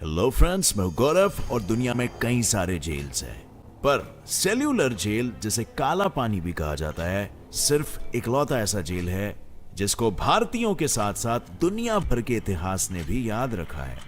Hello friends, मैं गौरव और दुनिया में कई सारे जेल्स हैं, पर सेल्यूलर जेल जिसे काला पानी भी कहा जाता है सिर्फ इकलौता ऐसा जेल है जिसको भारतीयों के साथ साथ दुनिया भर के इतिहास ने भी याद रखा है।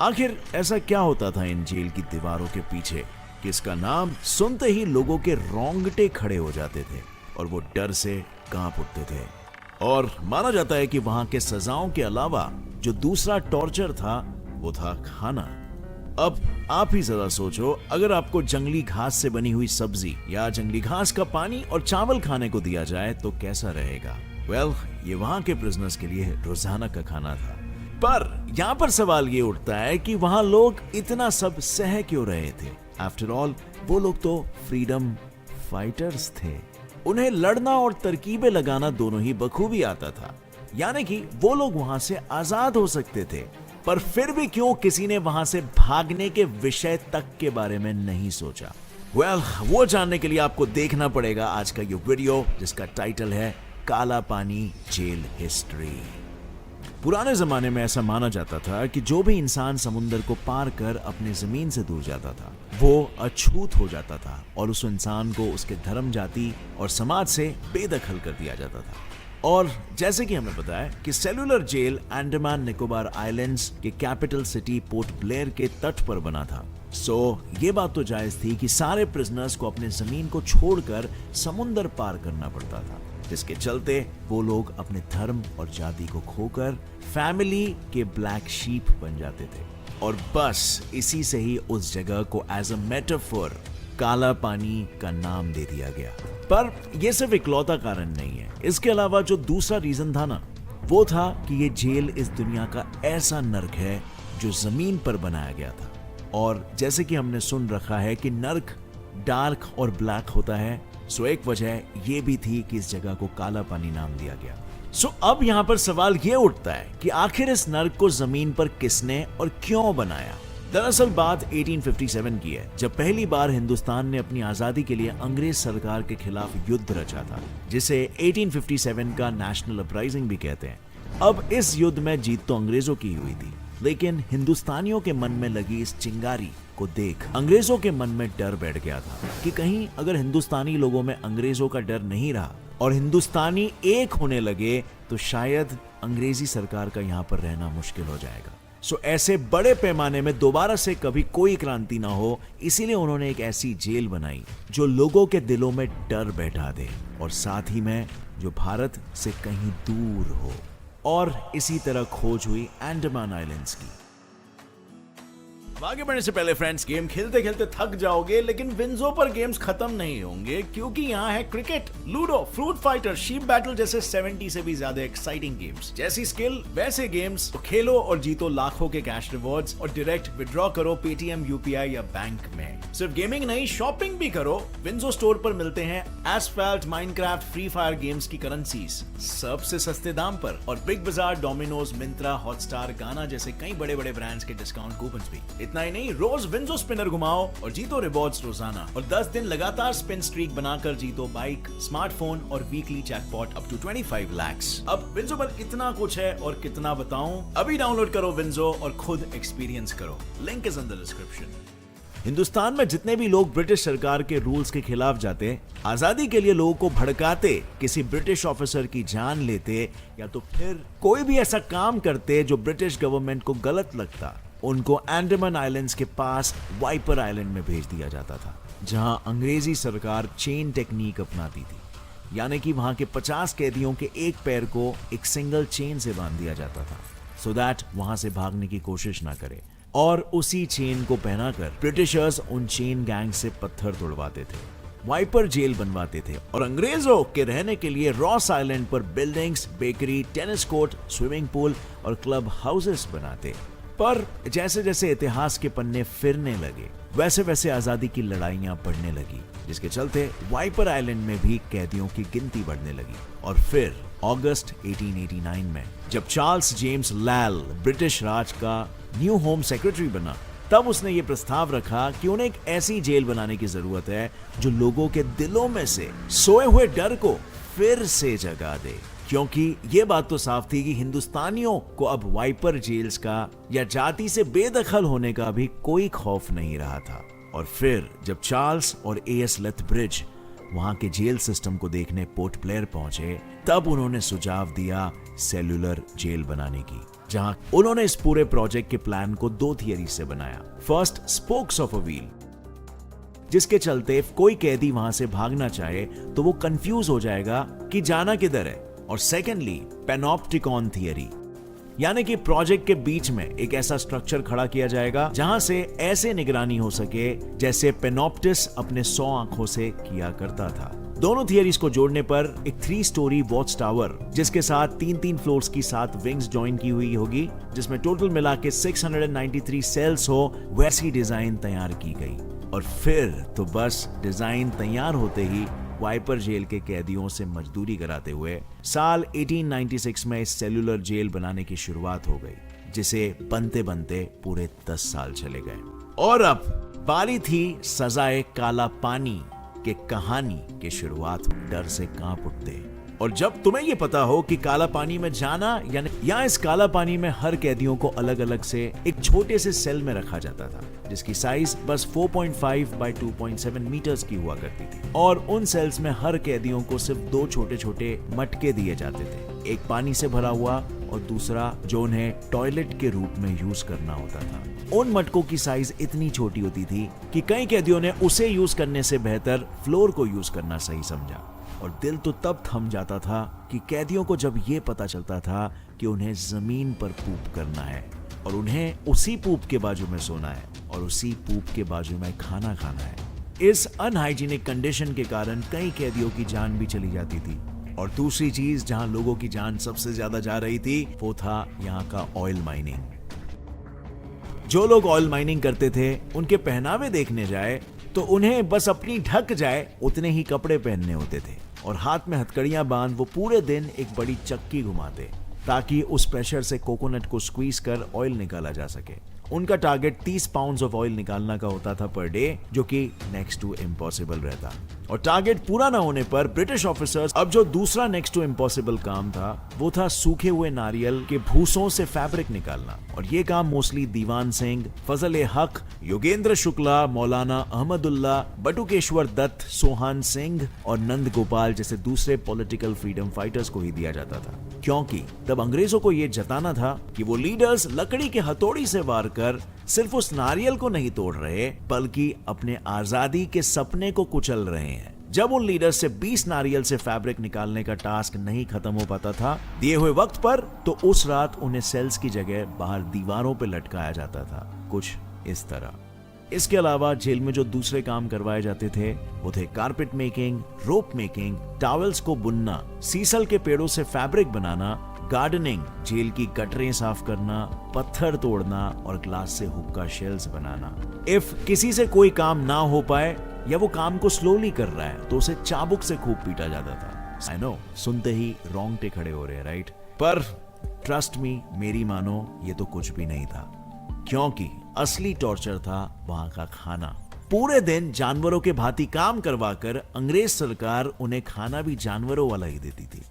आखिर ऐसा क्या होता था इन जेल की दीवारों के पीछे कि इसका नाम सुनते ही लोगों के रोंगटे खड़े हो जाते थे और वो डर से कांप उठते थे। और माना जाता है कि वहां के सजाओं के अलावा जो दूसरा टॉर्चर था वो था खाना। अब आप ही जरा सोचो, अगर आपको जंगली घास से बनी हुई सब्जी या जंगली घास का पानी और चावल खाने को दिया जाए तो कैसा रहेगा? ये वहां के प्रिजनर्स के लिए रोजाना का खाना था। पर यहाँ पर सवाल ये उठता है कि वहां लोग इतना सब सह क्यों रहे थे? आफ्टर ऑल वो लोग तो फ्रीडम फाइटर्स थे। उन्हें लड़ना और तरकीबें लगाना दोनों ही बखूबी आता था, यानी कि वो लोग वहां से आजाद हो सकते थे। पर फिर भी क्यों किसी ने वहां से भागने के विषय तक के बारे में नहीं सोचा? वो जानने के लिए आपको देखना पड़ेगा आज का ये वीडियो, जिसका टाइटल है काला पानी जेल हिस्ट्री। पुराने जमाने में ऐसा माना जाता था कि जो भी इंसान समुद्र को पार कर अपने जमीन से दूर जाता था वो अछूत हो जाता था और उस इंसान को उसके धर्म, जाति और समाज से बेदखल कर दिया जाता था। और जैसे कि हमें पता है कि सेल्यूलर जेल अंडमान निकोबार आइलैंड्स के कैपिटल सिटी पोर्ट ब्लेयर के तट पर बना था। ये बात तो जायज थी कि सारे प्रिजनर्स को अपने जमीन को छोड़कर समुंदर पार करना पड़ता था, जिसके चलते वो लोग अपने धर्म और जाति को खोकर फैमिली के ब्लैक शीप बन जाते थे। और बस इसी से ही उस जगह को एज अ मेटाफोर काला पानी का नाम दे दिया गया। पर यह सिर्फ इकलौता कारण नहीं है। इसके अलावा जो दूसरा रीजन था ना, वो था कि ये जेल इस दुनिया का ऐसा नर्क है जो जमीन पर बनाया गया था। और जैसे कि हमने सुन रखा है कि नर्क डार्क और ब्लैक होता है, एक वजह ये भी थी कि इस जगह को काला पानी नाम दिया गया। अब यहाँ पर सवाल ये उठता है कि आखिर इस नर्क को जमीन पर किसने और क्यों बनाया? दरअसल बात 1857 की है, जब पहली बार हिंदुस्तान ने अपनी आजादी के लिए अंग्रेज सरकार के खिलाफ युद्ध रचा था, जिसे 1857 का नेशनल अपराइजिंग भी कहते हैं। अब इस युद्ध में जीत तो अंग्रेजों की हुई थी, लेकिन हिंदुस्तानियों के मन में लगी इस चिंगारी को देख अंग्रेजों के मन में डर बैठ गया था कि कहीं अगर हिंदुस्तानी लोगों में अंग्रेजों का डर नहीं रहा और हिंदुस्तानी एक होने लगे तो शायद अंग्रेजी सरकार का यहाँ पर रहना मुश्किल हो जाएगा। ऐसे बड़े पैमाने में दोबारा से कभी कोई क्रांति ना हो, इसीलिए उन्होंने एक ऐसी जेल बनाई जो लोगों के दिलों में डर बैठा दे और साथ ही में जो भारत से कहीं दूर हो। और इसी तरह खोज हुई अंडमान आइलैंड्स की। आगे बढ़ने से पहले फ्रेंड्स, गेम खेलते खेलते थक जाओगे, लेकिन विंजो पर गेम्स खत्म नहीं होंगे, क्योंकि यहाँ है cricket, ludo, fruit fighter, sheep battle जैसे 70 से भी ज्यादा एक्साइटिंग गेम्स। जैसी स्किल वैसे गेम्स, तो खेलो और जीतो लाखों के कैश रिवॉर्ड्स और डायरेक्ट विड्रॉ करो पेटीएम, यूपीआई या बैंक में। सिर्फ गेमिंग नहीं, शॉपिंग भी करो। विंजो स्टोर पर मिलते हैं asphalt, Minecraft, free fire games की करेंसीज सबसे सस्ते दाम पर, और बिग बाजार, डोमिनोज, मिंत्रा, हॉटस्टार, गाना जैसे कई बड़े बड़े ब्रांड्स के डिस्काउंट कूपन्स भी। इतना ही नहीं, रोज विंजो स्पिनर घुमाओ और जीतो रिवॉर्ड्स रोजाना, और 10 दिन लगातार स्पिन स्ट्रीक बनाकर जीतो बाइक, स्मार्टफोन और weekly jackpot up to 25 lakhs। अब विंजो पर इतना कुछ है और कितना बताऊं। अभी डाउनलोड करो विंजो और खुद एक्सपीरियंस करो। Link is in the description. Hindustan में जितने भी लोग ब्रिटिश सरकार के रूल्स के खिलाफ जाते, आजादी के लिए लोगों को भड़काते, किसी ब्रिटिश ऑफिसर की जान लेते, या तो फिर कोई भी ऐसा काम करते जो ब्रिटिश गवर्नमेंट को गलत लगता, उनको अंडमान आइलैंड्स के पास वाइपर आइलैंड में भेज दिया जाता था, जहां अंग्रेजी सरकार चेन टेक्निक अपनाती थी, यानी कि वहां के 50 कैदियों के एक पैर को एक सिंगल चेन से बांध दिया जाता था, सो दैट वहां से भागने की कोशिश ना करे। और उसी चेन को पहनाकर ब्रिटिशर्स उन चेन गैंग से पत्थर तोड़वाते थे, वाइपर जेल बनवाते थे, और अंग्रेजों के रहने के लिए रॉस आइलैंड पर buildings, bakery, tennis court, swimming pool और क्लब हाउसेस बनाते। पर जैसे जैसे इतिहास के पन्ने फिरने लगे, वैसे वैसे आजादी की लड़ाइयां बढ़ने लगी, जिसके चलते वाइपर आइलैंड में भी कैदियों की गिनती बढ़ने लगी। और फिर अगस्त 1889 में जब चार्ल्स जेम्स लैल ब्रिटिश राज का न्यू होम सेक्रेटरी बना, तब उसने ये प्रस्ताव रखा कि उन्हें एक ऐसी जेल बनाने की जरूरत है जो लोगों के दिलों में से सोए हुए डर को फिर से जगा दे, क्योंकि ये बात तो साफ थी कि हिंदुस्तानियों को अब वाइपर जेल्स का या जाति से बेदखल होने का भी कोई खौफ नहीं रहा था। और फिर जब चार्ल्स और एएस लेथब्रिज वहां के जेल सिस्टम को देखने पोर्ट ब्लेयर पहुंचे, तब उन्होंने सुझाव दिया सेल्यूलर जेल बनाने की, जहां उन्होंने इस पूरे प्रोजेक्ट के प्लान को 2 थियरी से बनाया। First, spokes of a wheel, जिसके चलते कोई कैदी वहां से भागना चाहे तो वो कंफ्यूज हो जाएगा कि जाना किधर है। और सेकेंडली, पैनोप्टिकॉन थियरी, यानी कि प्रोजेक्ट के बीच में एक ऐसा स्ट्रक्चर खड़ा किया जाएगा जहां से ऐसे निगरानी हो सके जैसे पेनोप्टिस अपने 100 आंखों से किया करता था। दोनों थियरीज को जोड़ने पर एक 3 स्टोरी वॉच टावर, जिसके साथ 3-3 फ्लोर्स की 7 विंग्स ज्वाइन की हुई होगी, जिसमें टोटल मिला के 693 सेल्स हो, वैसी डिजाइन तैयार की गई। और फिर तो बस डिजाइन तैयार होते ही वाइपर जेल के कैदियों से मजदूरी कराते हुए साल 1896 में इस सेल्यूलर जेल बनाने की शुरुआत हो गई, जिसे बनते बनते पूरे 10 साल चले गए। और अब बारी थी सजाए काला पानी के कहानी की शुरुआत। डर से कांप उठते। और जब तुम्हें ये पता हो कि काला पानी में जाना या इस काला पानी में हर कैदियों को अलग अलग से एक छोटे से सेल में रखा जाता था, जिसकी साइज बस 4.5 बाय 2.7 मीटर्स की हुआ करती थी। और उन सेल्स में हर कैदियों को सिर्फ 2 छोटे छोटे मटके दिए जाते थे, एक पानी से भरा हुआ और दूसरा जो उन्हें टॉयलेट के रूप में यूज करना होता था। उन मटकों की साइज इतनी छोटी होती थी कि कई कैदियों ने उसे यूज करने से बेहतर फ्लोर को यूज करना सही समझा। और दिल तो तब थम जाता था कि कैदियों को जब यह पता चलता था कि उन्हें जमीन पर पूप करना है और उन्हें उसी पूप के बाजू में सोना है और उसी पूप के बाजू में खाना खाना है। इस अनहाइजीनिक कंडीशन के कारण कई कैदियों की जान भी चली जाती थी। और दूसरी चीज जहां लोगों की जान सबसे ज्यादा जा रही थी वो था यहाँ का ऑयल माइनिंग। जो लोग ऑयल माइनिंग करते थे उनके पहनावे देखने जाए तो उन्हें बस अपनी ढक जाए उतने ही कपड़े पहनने होते थे और हाथ में हथकड़ियां बांध वो पूरे दिन एक बड़ी चक्की घुमाते ताकि उस प्रेशर से कोकोनट को स्क्वीज कर ऑयल निकाला जा सके। उनका टारगेट 30 पाउंड्स ऑफ ऑयल निकालना का होता था पर डे, जो कि नेक्स्ट टू इम्पॉसिबल रहता। और टारगेट पूरा ना होने पर ब्रिटिश ऑफिसर्स अब जो दूसरा नेक्स्ट टू इम्पॉसिबल काम था वो था सूखे हुए नारियल के भूसों से फैब्रिक निकालना। और ये काम मोस्टली दीवान सिंह, फजल हक, योगेंद्र शुक्ला, मौलाना अहमदुल्ला, बटुकेश्वर दत्त, सोहान सिंह और नंद गोपाल जैसे दूसरे पॉलिटिकल फ्रीडम फाइटर्स को ही दिया जाता था, क्योंकि तब अंग्रेजों को यह जताना था कि वो लीडर्स लकड़ी के हथौड़ी से वार कर सिर्फ उस नारियल को नहीं तोड़ रहे बल्कि अपने आजादी के सपने को कुचल रहे हैं। जब उन लीडर से 20 नारियल से फैब्रिक निकालने का टास्क नहीं खत्म हो पाता था दिए हुए वक्त पर, तो उस रात उन्हें सेल्स की जगह बाहर दीवारों पे लटकाया जाता था, कुछ इस तरह। इसके अलावा जेल में जो दूसरे काम करवाए जाते थे वो थे कारपेट मेकिंग, रोप मेकिंग, टॉवेल्स को बुनना, सीसल के पेड़ों से फैब्रिक बनाना, गार्डनिंग, जेल की गटरें साफ करना, पत्थर तोड़ना और ग्लास से हुक्का शेल्स बनाना। इफ किसी से कोई काम ना हो पाए या वो काम को स्लोली कर रहा है तो उसे चाबुक से खूब पीटा जाता था। आई नो, सुनते ही रोंगटे खड़े हो रहे हैं, राइट? पर ट्रस्ट मी, मेरी मानो, ये तो कुछ भी नहीं था, क्योंकि असली टॉर्चर था वहां का खाना। पूरे दिन जानवरों के भांति काम करवाकर अंग्रेज सरकार उन्हें खाना भी जानवरों वाला ही देती थी।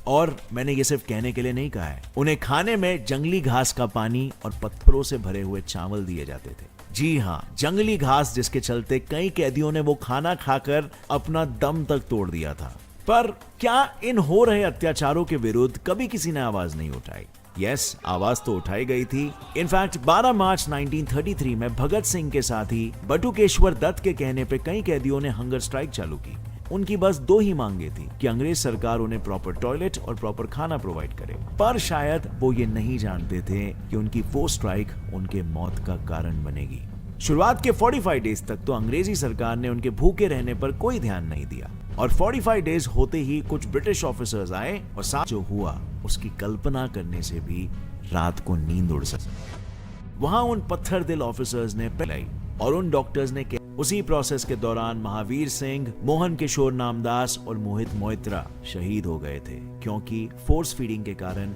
और मैंने ये सिर्फ कहने के लिए नहीं कहा है, उन्हें खाने में जंगली घास का पानी और पत्थरों से भरे हुए चावल दिए जाते थे। जी हाँ, जंगली घास, जिसके चलते कई कैदियों ने वो खाना खाकर अपना दम तक तोड़ दिया था। पर क्या इन हो रहे अत्याचारों के विरुद्ध कभी किसी ने आवाज नहीं उठाई? यस, आवाज तो उठाई गई थी। इनफैक्ट 12 मार्च 1933 में भगत सिंह के साथ ही बटुकेश्वर दत्त के कहने पे कई कैदियों ने हंगर स्ट्राइक चालू की। उनकी बस 2 ही मांगे थी कि अंग्रेज सरकार उन्हें प्रॉपर टॉयलेट और प्रॉपर खाना प्रोवाइड करे। पर शायद वो ये नहीं जानते थे कि उनकी वो स्ट्राइक उनके मौत का कारण बनेगी। शुरुआत के 45 डेज तक तो अंग्रेजी सरकार ने उनके भूखे रहने पर कोई ध्यान नहीं दिया और 45 डेज होते ही कुछ ब्रिटिश ऑफिसर्स आए और साथ जो हुआ उसकी कल्पना करने से भी रात को नींद उड़ सकती। वहां उन पत्थर दिल ऑफिसर्स ने पहलाई और उन डॉक्टर्स ने उसी प्रोसेस के दौरान महावीर सिंह, मोहन किशोर नामदास और मोहित मोइत्रा शहीद हो गए थे, क्योंकि फोर्स फीडिंग के कारण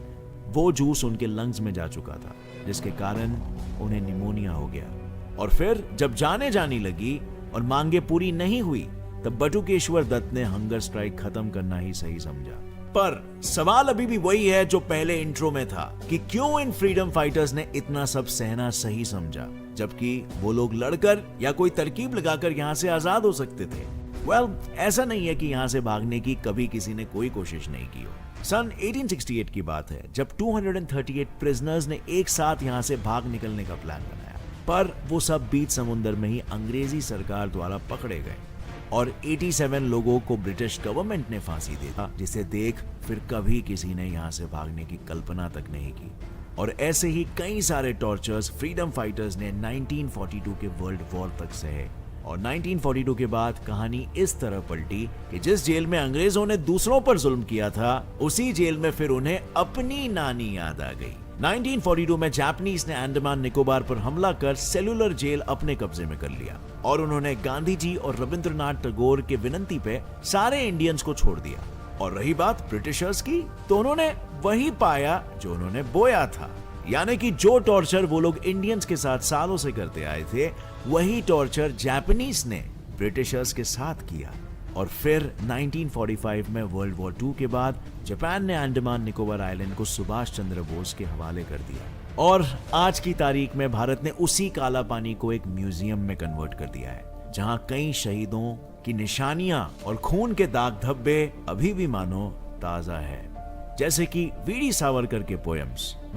वो जूस उनके लंग्स में जा चुका था, जिसके कारण उन्हें निमोनिया हो गया। और फिर जब जाने जानी लगी और मांगे पूरी नहीं हुई तब बटुकेश्वर दत्त ने हंगर स्ट्राइक खत्म करना ही सही समझा। पर सवाल अभी भी वही है जो पहले इंट्रो में था कि क्यों इन फ्रीडम फाइटर्स ने इतना सब सहना सही समझा, जबकि वो लोग लड़कर या कोई तरकीब लगाकर यहां से आजाद हो सकते थे। ऐसा नहीं है कि यहां से भागने की कभी किसी ने कोई कोशिश नहीं की हो। सन 1868 की बात है जब 238 प्रिजनर्स ने एक साथ यहां से भाग निकलने का प्लान बनाया, पर वो सब बीच समुद्र में ही अंग्रेजी सरकार द्वारा पकड़े गए और 87 लोगों को ब्रिटिश गवर्नमेंट ने फांसी दे दी, जिसे देख फिर कभी किसी ने यहां से भागने की कल्पना तक नहीं की। और ऐसे ही कई सारे टॉर्चर्स फ्रीडम फाइटर्स ने 1942 के वर्ल्ड वॉर तक सहे। और 1942 के बाद कहानी इस तरह पलटी कि जिस जेल में अंग्रेजों ने दूसरों पर जुल्म किया था, उसी जेल में फिर उन्हें अपनी नानी याद आ गई। 1942 में जापानीज ने अंडमान निकोबार पर हमला कर सेल्यूलर जेल अपने कब्जे में कर लिया और उन्होंने गांधी जी और रविंद्रनाथ टैगोर के विनती पे सारे इंडियंस को छोड़ दिया। और रही बात ब्रिटिशर्स की, तो उन्होंने वही पाया जो उन्होंने बोया था, यानी कि जो टॉर्चर वो लोग इंडियंस के साथ सालों से करते आए थे, वही टॉर्चर जापानीज ने ब्रिटिशर्स के साथ किया। और फिर 1945 में वर्ल्ड वॉर 2 के बाद जापान ने अंडमान निकोबार आइलैंड को सुभाष चंद्र बोस के हवाले कर दिया और आज की तारीख में भारत ने उसी काला पानी को एक म्यूजियम में कन्वर्ट कर दिया है, जहां कई शहीदों की निशानियां और खून के दाग धब्बे अभी भी मानो ताजा है, जैसे कि वीडी सावरकर के पोएम्स।